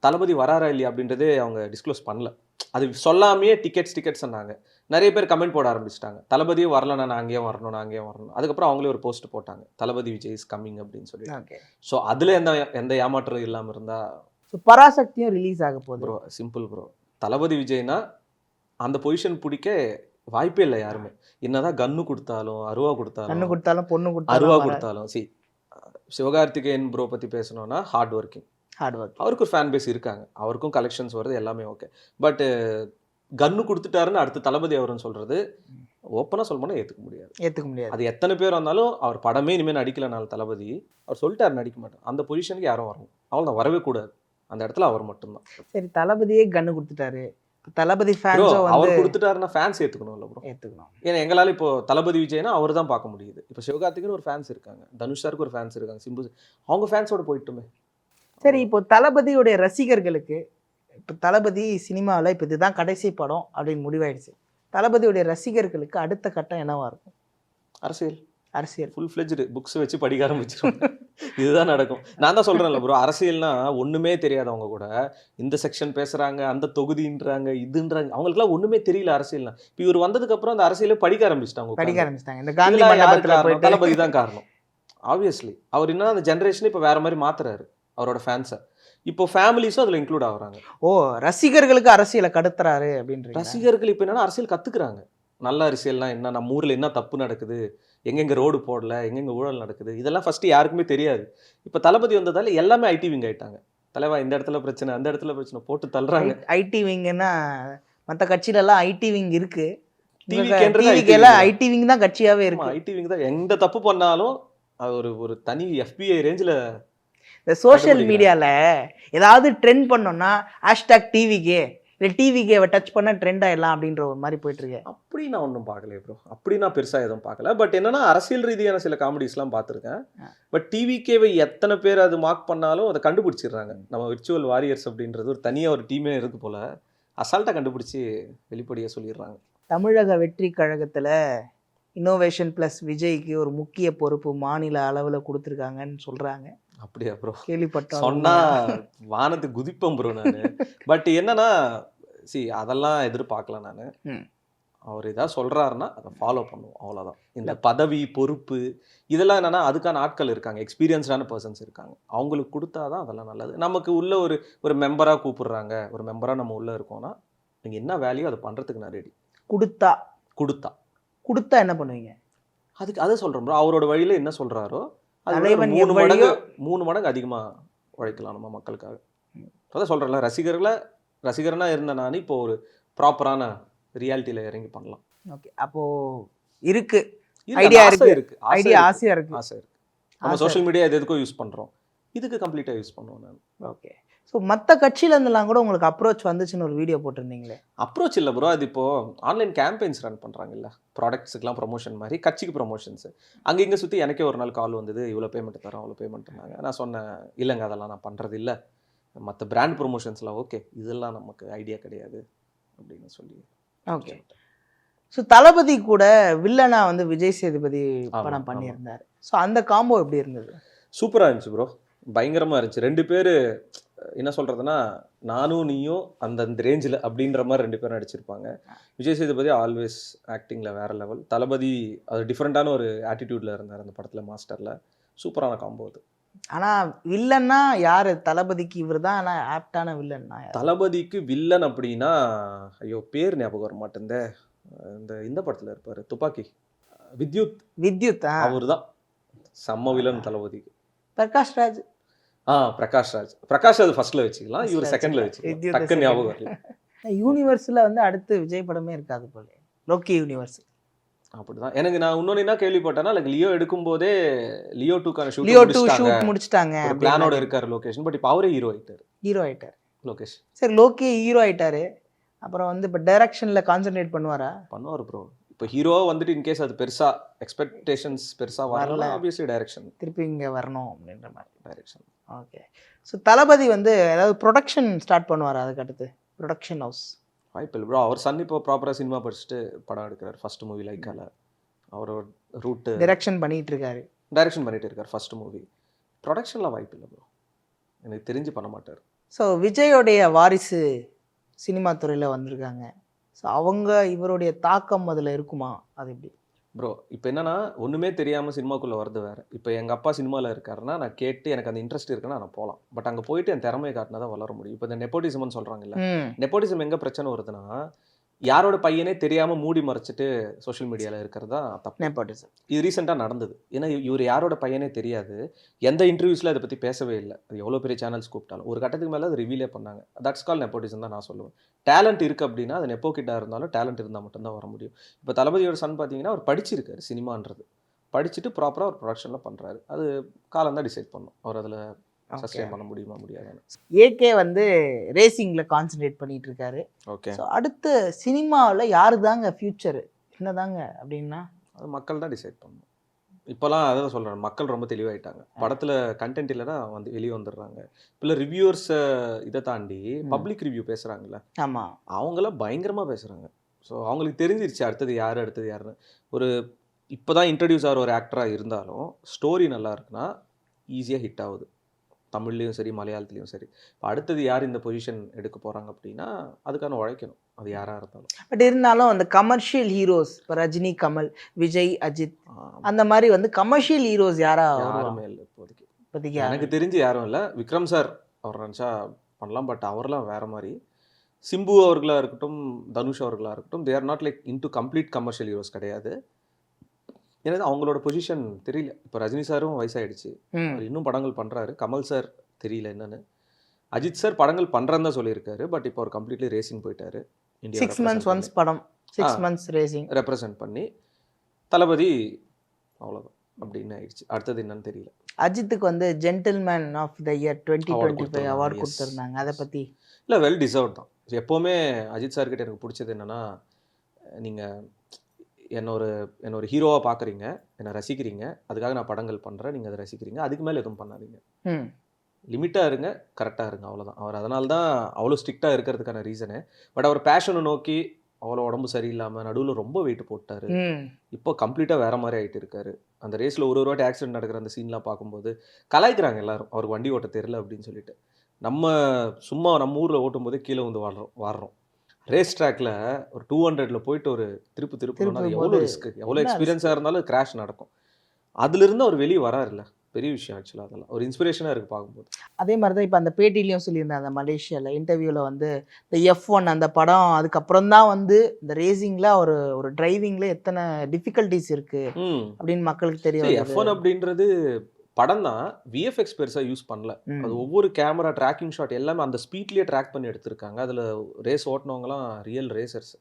தளபதி வராரா இல்லையா அப்படின்றதே அவங்க டிஸ்க்ளோஸ் பண்ணல. அது சொல்லாமையே டிக்கெட்ஸ் சொன்னாங்க. நிறைய பேர் கமெண்ட் போட ஆரம்பிச்சிட்டாங்க, தளபதியே வரலன்னா நான் அங்கேயே வரணும். அதுக்கப்புறம் அவங்களே ஒரு போஸ்ட் போட்டாங்க, தளபதி விஜய் இஸ் கம்மிங் அப்படின்னு சொல்லி. ஸோ அதில் எந்த ஏமாற்றம் இல்லாமல் இருந்தால் பராசக்தியும் ரிலீஸ் ஆக போகுது ப்ரோ. Simple bro. தளபதி விஜய்னா அந்த பொசிஷன் பிடிக்க வாய்ப்பே இல்லை யாருமே. என்னதான் கன்னு கொடுத்தாலும், அருவா கொடுத்தாலும், பொண்ணு அருவா கொடுத்தாலும். சிவகார்த்திகேயன் ப்ரோ பற்றி பேசணும்னா ஹார்ட் ஒர்க். அவருக்கு ஒரு ஃபேன் பேஸ் இருக்காங்க, அவருக்கும் கலெக்ஷன்ஸ் வருது, எல்லாமே ஓகே. பட் கன்னு கொடுத்துட்டாருன்னு அடுத்து தளபதி அவருன்னு சொல்றது ஓப்பனாக சொல்லணும்னா ஏற்றுக்க முடியாது. அது எத்தனை பேர் வந்தாலும் அவர் படமே இனிமேல் நடிக்கலனாலும் தளபதி அவர் சொல்லிட்டாரு நடிக்க மாட்டேன். அந்த பொசிஷனுக்கு யாரும் வரணும், அவள் தான் வரவே கூடாது. அந்த இடத்துல அவர் மட்டும்தான். சரி, தளபதியே கன்னு கொடுத்துட்டாரு, தளபதி அவர் கொடுத்துட்டாருன்னா ஃபேன்ஸ் ஏற்றுக்கணும்ல ப்ரோ. ஏற்றுக்கணும். ஏன்னா எங்களால் இப்போ தளபதி விஜய்னா அவர் தான் பார்க்க முடியுது. இப்போ சிவகார்த்திகேயன் ஒரு ஃபேன்ஸ் இருக்காங்க, தனுஷ் சாருக்கு ஒரு ஃபேன்ஸ் இருக்காங்க, சிம்பு அவங்க ஃபேன்ஸோட போயிட்டுமே. சரி, இப்போ தளபதியுடைய ரசிகர்களுக்கு, இப்போ தளபதி சினிமாவில் இப்போ இதுதான் கடைசி படம் அப்படின்னு முடிவாயிடுச்சு, தளபதியுடைய ரசிகர்களுக்கு அடுத்த கட்டம் என்னவா இருக்கும்? அரசியல் ஃபுல் ஃப்ளெஜ்டு புக்ஸ் வச்சு படிக்க ஆரம்பிச்சிடும். இதுதான் நடக்கும். நான் தான் சொல்கிறேன்ல ப்ரோ, அரசியல்னா ஒன்றுமே தெரியாதவங்க கூட இந்த செக்ஷன் பேசுகிறாங்க, அந்த தொகுதின்றாங்க, இதுன்றாங்க, அவங்களுக்குலாம் ஒன்றுமே தெரியல அரசியல்னா. இப்போ இவர் வந்ததுக்கப்புறம் அந்த அரசியலை படிக்க ஆரம்பிச்சிட்டாங்க. இந்த காந்தி தளபதி தான் காரணம். ஆப்வியஸ்லி அவர் என்ன அந்த ஜென்ரேஷன் இப்போ வேற மாதிரி மாத்துறாரு அவரோட ஃபேன்ஸை. இப்போ ஃபேமிலிஸும் அதில் இன்க்ளூட் ஆகுறாங்க. ரசிகர்களுக்கு அரசியலை கடத்துறாரு அப்படின்ற. ரசிகர்கள் இப்போ என்னன்னா அரசியல் கற்றுக்குறாங்க. நல்ல அரசியல்னா என்ன, நம்ம ஊரில் என்ன தப்பு நடக்குது, எங்கெங்கே ரோடு போடல, எங்கெங்கே ஊழல் நடக்குது, இதெல்லாம் ஃபஸ்ட்டு யாருக்குமே தெரியாது. இப்போ தளபதி வந்ததால் எல்லாமே ஐடி விங் ஆகிட்டாங்க. தலைவா இந்த இடத்துல பிரச்சனை, அந்த இடத்துல பிரச்சனை போட்டு தள்ளுறாங்க. ஐடி விங்கன்னா மற்ற கட்சியிலலாம் ஐடி விங் இருக்கு, டிவிக்கேன்றது ஐடி விங் தான் கட்சியாவே இருக்கு. ஐடி விங் தான். எந்த தப்பு பண்ணாலும் அது ஒரு தனி FBI ரேஞ்சில். இந்த சோஷியல் மீடியால ஏதாவது ட்ரெண்ட் பண்ணோம்னா ஹேஷ்டாக் டிவிகே, இல்லை டிவிகேவை டச் பண்ண ட்ரெண்ட் ஆயிடலாம் அப்படின்ற ஒரு மாதிரி போயிட்டு இருக்கேன். அப்படி நான் ஒன்றும் பார்க்கல ப்ரோ. அப்படி நான் பெருசாக எதுவும் பார்க்கல. பட் என்னன்னா அரசியல் ரீதியான சில காமெடிஸ்லாம் பார்த்துருக்கேன். பட் டிவிகேவை எத்தனை பேர் அது மார்க் பண்ணாலும் அதை கண்டுபிடிச்சிடுறாங்க. நம்ம விர்ச்சுவல் வாரியர்ஸ் அப்படின்றது ஒரு தனியாக ஒரு டீமே இருக்கு போல, அசால்ட்டாக கண்டுபிடிச்சி வெளிப்படையாக சொல்லிடுறாங்க. தமிழக வெற்றி கழகத்துல இன்னோவேஷன் ப்ளஸ் விஜய்க்கு ஒரு முக்கிய பொறுப்பு மாநில அளவில் கொடுத்துருக்காங்கன்னு சொல்றாங்க. அப்படியா ப்ரோ? கேள்விப்பட்டோம். சொன்னா வானத்து குதிப்பேன் ப்ரோ நான். பட் என்னன்னா அதெல்லாம் எதிர்பார்க்கல நான். அவர் ஏதாவது சொல்றாருன்னா அதை ஃபாலோ பண்ணுவோம், அவ்வளோதான். இந்த பதவி பொறுப்பு இதெல்லாம் என்னன்னா அதுக்கான ஆட்கள் இருக்காங்க, எக்ஸ்பீரியன்ஸ்டான பர்சன்ஸ் இருக்காங்க, அவங்களுக்கு கொடுத்தாதான் அதெல்லாம் நல்லது. நமக்கு உள்ள ஒரு மெம்பராக கூப்பிடுறாங்க, ஒரு மெம்பராக நம்ம உள்ள இருக்கோம்னா நீங்கள் என்ன வேல்யூ அதை பண்ணுறதுக்கு நான் ரெடி. கொடுத்தா என்ன பண்ணுவீங்க? அதுக்கு அதை சொல்கிறோம் ப்ரோ. அவரோட வழியில் என்ன சொல்கிறாரோ அது 3 மடங்கு அதிகமாக உழைக்கலாம் நம்ம மக்களுக்காக. அதான் சொல்கிறேன்ல, ரசிகர்னா இருந்த நான் இப்போ ஒரு ப்ராப்பரான ரியாலிட்டியில் இறங்கி பண்ணலாம். ஓகே, அப்போது இருக்கு ஐடியா இருக்கு, ஆசையாக இருக்கு. நம்ம சோஷியல் மீடியா எதுக்கோ யூஸ் பண்ணுறோம், இதுக்கு கம்ப்ளீட்டாக யூஸ் பண்ணுவோம் நான். ஓகே, ஸோ மற்ற கட்சியிலேருந்துலாம் கூட உங்களுக்கு அப்ரோச் வந்துச்சுன்னு ஒரு வீடியோ போட்டிருந்தீங்களே? அப்ரோச் இல்லை ப்ரோ, அது இப்போது ஆன்லைன் கேம்பெயின்ஸ் ரன் பண்ணுறாங்கல்ல, ப்ராடக்ட்ஸுக்கெலாம் ப்ரொமோஷன் மாதிரி, கட்சிக்கு ப்ரொமோஷன்ஸு. அங்கே இங்கே சுற்றி எனக்கே ஒரு நாள் கால் வந்தது, இவ்வளோ பேமெண்ட் தரோம் அவ்வளோ பேமெண்ட்னாங்க. நான் சொன்னேன் இல்லைங்க அதெல்லாம் நான் பண்ணுறது இல்லை, மற்ற பிராண்ட் ப்ரொமோஷன்ஸ்லாம் ஓகே, இதெல்லாம் நமக்கு ஐடியா கிடையாது அப்படின்னு சொல்லி. ஓகே, ஸோ தளபதி கூட வில்லனா வந்து விஜய் சேதுபதி படம் பண்ணியிருந்தார். ஸோ அந்த காம்போ எப்படி இருந்தது? சூப்பராக இருந்துச்சு ப்ரோ, பயங்கரமாக இருந்துச்சு. 2 பேர் என்ன சொல்கிறதுனா நானும் நீயும் அந்த ரேஞ்சில் அப்படின்ற மாதிரி 2 பேரும் நடிச்சிருப்பாங்க. விஜய் சேதுபதி ஆல்வேஸ் ஆக்டிங்கில் வேறு லெவல், தளபதி அது டிஃப்ரெண்ட்டான ஒரு ஆட்டிடியூடில் இருந்தார் அந்த படத்தில், மாஸ்டரில். சூப்பரான காம்போ அது. ஆனால் வில்லன்னா யார்? தளபதிக்கு இவர் தான், ஆனால் ஆப்டான வில்லன்னா தளபதிக்கு வில்லன் அப்படின்னா ஐயோ பேர் ஞாபகம் வர மாட்டேன். இந்த படத்தில் இருப்பார் துப்பாக்கி, வித்யுத் அவர் தான் செம்ம வில்லன் தளபதிக்கு. பிரகாஷ் ராஜ் அது ஃபர்ஸ்ட்ல வச்சுக்கலாம், இவர் செகண்ட்ல வச்சுக்கலாம். டக்குன்னு ஞாபகம் வரல. யூனிவர்ஸ்ல வந்து அடுத்து விஜய் படமே இருக்காது போல, லோக்கி யூனிவர்ஸ். அப்படிதான் எனக்கு நான் இன்னொன்று என்ன கேள்விப்பட்டேன்னா, லைக் லியோ எடுக்கும்போதே லியோ 2க்கான ஷூட் முடிச்சிட்டாங்க, பிளானோட இருக்காரு லோகேஷன். பட் இப்போ அவரே ஹீரோ ஆயிட்டார் லோகேஷ். சரி, லோக்கி ஹீரோ ஆயிட்டாரு, அப்புறம் வந்து இப்போ டைரக்ஷன்ல கான்சென்ட்ரேட் பண்ணுவார் ப்ரோ. இப்போ ஹீரோவாக வந்துட்டு இன்கேஸ் அது பெருசாக எக்ஸ்பெக்டேஷன்ஸ் பெருசாக வரல, ஆப்வியஸ்லி டைரக்ஷன் திருப்பி இங்கே வரணும் அப்படின்ற மாதிரி டைரக்ஷன். ஓகே, ஸோ தளபதி வந்து ஏதாவது ப்ரொடக்ஷன் ஸ்டார்ட் பண்ணுவார், அதுக்கு அடுத்து ப்ரொடக்ஷன் ஹவுஸ்? வாய்ப்பு இல்லை ப்ரோ. அவர் சன் இப்போ ப்ராப்பராக சினிமா படிச்சுட்டு படம் எடுக்கிறார். ஃபர்ஸ்ட் மூவி லைக்கால அவர் ரூட்டு டைரக்ஷன் பண்ணிட்டு இருக்கார் ஃபர்ஸ்ட் மூவி. ப்ரொடக்ஷனில் வாய்ப்பு இல்லை ப்ரோ, எனக்கு தெரிஞ்சு பண்ண மாட்டார். ஸோ விஜயோடைய வாரிசு சினிமா துறையில் வந்திருக்காங்க. ஸோ இவருடைய தாக்கம் அதில் இருக்குமா? அது எப்படி ப்ரோ? இப்போ என்னன்னா ஒன்றுமே தெரியாமல் சினிமாக்குள்ளே வருது வேறு. இப்போ எங்கள் அப்பா சினிமாவில் இருக்காருன்னா நான் கேட்டு எனக்கு அந்த இன்ட்ரெஸ்ட் இருக்குன்னா நான் போகலாம். பட் அங்கே போயிட்டு என் திறமையை காட்டினா தான் வளர முடியும். இப்போ இந்த நெப்போட்டிசம்னு சொல்கிறாங்கல்ல, நெப்போட்டிசம் எங்கே பிரச்சனை வருதுன்னா, யாரோட பையனே தெரியாமல் மூடி மறைச்சிட்டு சோஷியல் மீடியாவில் இருக்கிறது தான் தப்பு. நெப்போட்டிசம் இது ரீசெண்டாக நடந்தது. ஏன்னா இவர் யாரோட பையனே தெரியாது, எந்த இன்டர்வியூஸில் அதை பற்றி பேசவே இல்லை. அது எவ்வளோ பெரிய சேனல்ஸ் கூப்பிட்டாலும் ஒரு கட்டத்துக்கு மேலே அது ரிவீலே பண்ணாங்க. தட்ஸ் கால் நெப்போட்டிசம் தான் நான் சொல்லுவேன். டேலண்ட் இருக்குது அப்படின்னா அது நெப்போ கிட்ட இருந்தாலும் டேலண்ட் இருந்தால் மட்டும்தான் வர முடியும். இப்போ தளபதியோட சன் பார்த்தீங்கன்னா அவர் படிச்சிருக்காரு, சினிமான்றது படிச்சுட்டு ப்ராப்பராக ஒரு ப்ரொடக்ஷனில் பண்ணுறாரு. அது காலம் தான் டிசைட் பண்ணும் அவர் அதில் சஸ்டெயின் பண்ண முடியுமா முடியாதுன்னு. ஏகே வந்து ரேசிங்கில் கான்சென்ட்ரேட் பண்ணிட்டு இருக்காரு. ஓகே, ஸோ அடுத்து சினிமாவில் யாரு தாங்க ஃபியூச்சர் என்னதாங்க அப்படின்னா அது மக்கள் தான் டிசைட் பண்ணணும். இப்போலாம் அதான் சொல்கிறேன், மக்கள் ரொம்ப தெளிவாயிட்டாங்க. படத்தில் கண்டென்ட் இல்லைன்னா வந்து வெளியே வந்துடுறாங்க. இப்போ ரிவ்யூவர்ஸ் இதை தாண்டி பப்ளிக் ரிவ்யூ பேசுகிறாங்கல்ல, ஆமாம், அவங்களாம் பயங்கரமாக பேசுகிறாங்க. ஸோ அவங்களுக்கு தெரிஞ்சிருச்சு அடுத்தது யாருன்னு. ஒரு இப்போ தான் இன்ட்ரடியூஸ் ஆகிற ஒரு ஆக்டராக இருந்தாலும் ஸ்டோரி நல்லா இருக்குன்னா ஈஸியாக ஹிட் ஆகுது, தமிழ்லேயும் சரி மலையாளத்துலேயும் சரி. இப்போ அடுத்தது யார் இந்த பொசிஷன் எடுக்க போகிறாங்க அப்படின்னா அதுக்கான உழைக்கணும், அது யாராக இருந்தாலும். பட் இருந்தாலும் அந்த கமர்ஷியல் ஹீரோஸ் இப்போ ரஜினி, கமல், விஜய், அஜித் அந்த மாதிரி வந்து கமர்ஷியல் ஹீரோஸ் யாருமே இல்லை இப்போதைக்கு. எனக்கு தெரிஞ்சு யாரும் இல்லை. விக்ரம் சார் அவர் நினச்சா பண்ணலாம், பட் அவர்லாம் வேறு மாதிரி. சிம்பு அவர்களாக இருக்கட்டும், தனுஷ் அவர்களாக இருக்கட்டும், they are not like into complete commercial heroes கிடையாது. ஏன்னா அவங்களோட பொசிஷன் தெரியல. இப்போ ரஜினி சாரும் வயசாயிடுச்சு, அவர் இன்னும் படங்கள் பண்றாரு. கமல் சார் தெரியல என்னன்னு. அஜித் சார் படங்கள் பண்றேன்னு தான் சொல்லியிருக்காரு. பட் இப்போ அவர் கம்ப்ளீட்லி ரேசிங் போயிட்டாரு. 6 months ஒன்ஸ் படம், 6 months ரேசிங் ரெப்ரசன்ட் பண்ணி தளபதி அவ்வளோதான் அப்படின்னு ஆயிடுச்சு. அடுத்தது என்னன்னு தெரியல. அஜித்துக்கு வந்து gentleman of the year 2025 award கொடுத்துருந்தாங்க. அதை பத்தி இல்லை, வெல் டிசர்வ் தான். எப்போவுமே அஜித் சார் கிட்ட எனக்கு பிடிச்சது என்னன்னா, நீங்கள் என்ன ஒரு ஹீரோவாக பார்க்குறீங்க, என்னை ரசிக்கிறீங்க, அதுக்காக நான் படங்கள் பண்ணுறேன், நீங்கள் அதை ரசிக்கிறீங்க, அதுக்கு மேலே எதுவும் பண்ணாதீங்க, லிமிட்டாக இருங்க, கரெக்டாக இருங்க, அவ்வளோதான். அவர் அதனால தான் அவ்வளோ ஸ்ட்ரிக்டாக இருக்கிறதுக்கான ரீசனு. பட் அவர் பேஷனை நோக்கி அவ்வளோ உடம்பு சரியில்லாமல் நடுவில் ரொம்ப வெயிட் போட்டார். இப்போ கம்ப்ளீட்டாக வேற மாதிரி ஆகிட்டு இருக்காரு. அந்த ரேஸில் ஒரு வாட்டி ஆக்சிடென்ட் நடக்கிற அந்த சீன்லாம் பார்க்கும்போது கலாய்க்கிறாங்க எல்லாரும், அவருக்கு வண்டி ஓட்ட தெரியல அப்படின்னு சொல்லிட்டு. நம்ம சும்மா நம்ம ஊரில் ஓட்டும் போதே கீழே வந்து வாடுறோம். ரேஸ் ட்ராக்ல ஒரு 200ல போயிட்டு ஒரு திருப்பு எவ்வளோ ரிஸ்க், எவ்வளோ எக்ஸ்பீரியன்ஸாக இருந்தாலும் கிராஷ் நடக்கும். அதுலேருந்து அவர் வெளியே வராருல்ல, பெரிய விஷயம். ஆக்சுவலாக அதெல்லாம் ஒரு இன்ஸ்பிரேஷனாக இருக்குது பார்க்கும்போது. அதே மாதிரி தான் இப்போ அந்த பேட்டிலையும் சொல்லியிருந்தேன், அந்த மலேசியாவில் இன்டர்வியூவில் வந்து இந்த F1 அந்த படம் அதுக்கப்புறம் தான் வந்து இந்த ரேசிங்கில் ஒரு டிரைவிங்கில் எத்தனை டிஃபிகல்ட்டிஸ் இருக்குது அப்படின்னு மக்களுக்கு தெரியும். F1 அப்படின்றது படம் தான், விஎஃப்எக்ஸ் பெருசாக யூஸ் பண்ணல. அது ஒவ்வொரு கேமரா ட்ராக்கிங் ஷாட் எல்லாமே அந்த ஸ்பீட்லேயே ட்ராக் பண்ணி எடுத்திருக்காங்க. அதில் ரேஸ் ஓட்டினவங்களாம் ரியல் ரேசர்ஸ்.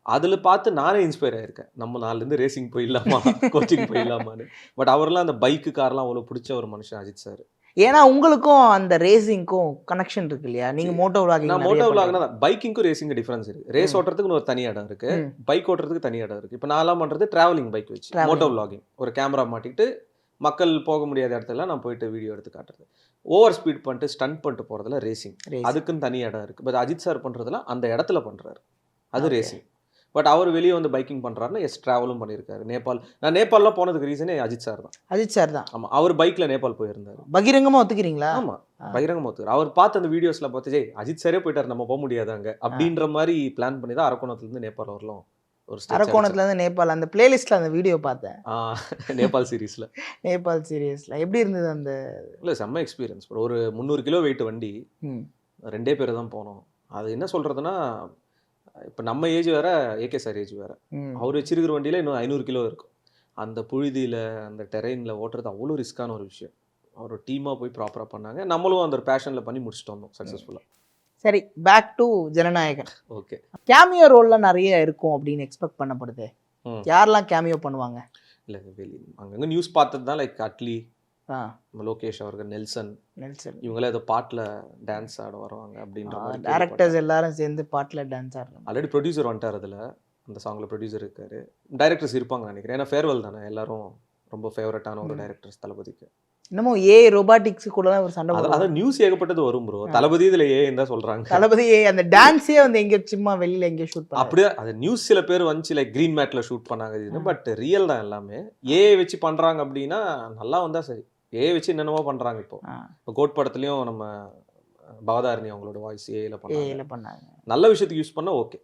அதில் பார்த்து நானே இன்ஸ்பயர் ஆயிருக்கேன், நம்ம நாலுலேருந்து ரேசிங் போயிடலாமா, கோச்சிங் போயிடலாமான்னு. பட் அவரெல்லாம் அந்த பைக்கு கார்லாம் அவ்வளோ பிடிச்ச ஒரு மனுஷன் அஜித் சார். ஏன்னா உங்களுக்கும் அந்த ரேசிங்க்கும் கனெக்ஷன் இருக்கு இல்லையா? நீங்க மோட்டோ விளாகிங். நான் மோட்டோ விளாக்னா தான், பைக்கிங்க்கும் ரேசிங்கும் டிஃபரன்ஸ் இருக்கு. ரேஸ் ஓட்டுறதுக்கு ஒரு தனி இடம் இருக்கு, பைக் ஓட்டுறதுக்கு தனி இடம் இருக்கு. இப்போ நான்லாம் பண்றது டிராவலிங் பைக் வச்சு மோட்டோ விளாகிங். ஒரு கேமரா மாட்டிக்கிட்டு மக்கள் போக முடியாத இடத்துல நான் போயிட்டு வீடியோ எடுத்து காட்டுறது. ஓவர் ஸ்பீட் பண்ணிட்டு ஸ்டண்ட் பண்ணிட்டு போறதுல ரேசிங், அதுக்குன்னு தனி இடம் இருக்கு. பட் அஜித் சார் பண்றதுல அந்த இடத்துல பண்றாரு, அது ரேசிங். பட் அவர் வெளியே வந்து பைக்கிங் பண்றாருன்னா எஸ் டிராவலும் பண்ணியிருக்காரு. நான் நேபாளலாம் போனதுக்கு ரீசனே அஜித் சார் தான். அஜித் சார் தான். ஆமா, அவர் பைக்ல நேபாள் போயிருந்தாரு. பகிரங்கமா ஒத்துக்கிறீங்களா? ஆமா, பகிரங்கமா ஒத்துக்கிறார். அவர் பார்த்து அந்த வீடியோஸ்ல பார்த்து ஜெய் அஜித் சாரே போயிட்டாரு, நம்ம போக முடியாதாங்க அப்படின்ற மாதிரி பிளான் பண்ணி தான் அரக்கோணத்துல இருந்து நேபாள் வரலாம். ஒரு அரக்கோணத்துல இருந்து நேபாள் அந்த பிளேலிஸ்ட்ல அந்த வீடியோ பார்த்தேன். நேபாள் சீரீஸ்ல. நேபாள் சீரீஸ்ல எப்படி இருந்தது அந்த? இல்ல, செம்ம எக்ஸ்பீரியன்ஸ். ஒரு 300 கிலோ வெயிட் வண்டி, 2 பேர் தான் போனோம். அது என்ன சொல்றதுன்னா, இப்போ நம்ம ஏஜ் வேற, ஏகே சார் ஏஜ் வேற. அவர் வச்சிருக்கிற வண்டியில இன்னும் 500 கிலோ இருக்கும். அந்த புழுதியில அந்த டெரெயின்ல ஓட்டுறது அவ்வளோ ரிஸ்கான ஒரு விஷயம். அவர் டீமா போய் ப்ராப்பரா பண்ணாங்க. நம்மளும் அந்த பேஷன்ல பண்ணி முடிச்சுட்டு வந்தோம் சக்சஸ்ஃபுல்லா. சரி, back to Jananayagan. Okay, cameo ரோல்ல நிறைய இருக்கும் அப்படின்னு எக்ஸ்பெக்ட் பண்ணப்படுது. யாரெல்லாம் கேமியோ பண்ணுவாங்க? இல்லை, அங்கங்க நியூஸ் பார்த்தது தான். லைக் அட்லி, லோகேஷ் அவர்கள், நெல்சன் இவங்களே ஏதோ பாட்டில் டான்ஸ் ஆட வருவாங்க அப்படின்ற மாதிரி. டேரக்டர்ஸ் எல்லாரும் சேர்ந்து பாட்டில் டான்ஸ் ஆடுறாங்க. ஆல்ரெடி ப்ரொடியூசர் வந்துட்டார், அதில் அந்த சாங்கில் ப்ரொடியூசர் இருக்காரு. டைரக்டர்ஸ் இருப்பாங்க நினைக்கிறேன். ஏன்னா ஃபேர்வெல் தானே, எல்லாரும் ரொம்ப ஃபேவரட்டான ஒரு டைரக்டர்ஸ் தளபதிக்கு. இன்னமும் ரோபாட்டிக்ஸ் கூட ஒரு சண்டை. அதாவது நியூஸ் ஏகப்பட்டது வரும் ப்ரோ. தளபதி இதுல தான் சொல்றாங்க. தளபதி அந்த டான்ஸே வந்து எங்க சும்மா வெளியில எங்க ஷூட் பண்ணாங்க. அப்படியே அது நியூஸ் சில பேர் வந்து லைக் கிரீன் மேட்ல ஷூட் பண்ணாங்க இது. பட் ரியல் தான் எல்லாமே. வச்சு பண்றாங்க அப்படின்னா நல்லா வந்தா சரி. வச்சு என்னென்னவோ பண்றாங்க. இப்போ கோட் படத்துலயும் நம்ம பவதாரணி அவங்களோட வாய்ஸ் ஏல பண்ணாங்க. நல்ல விஷயத்துக்கு யூஸ் பண்ணா ஓகே.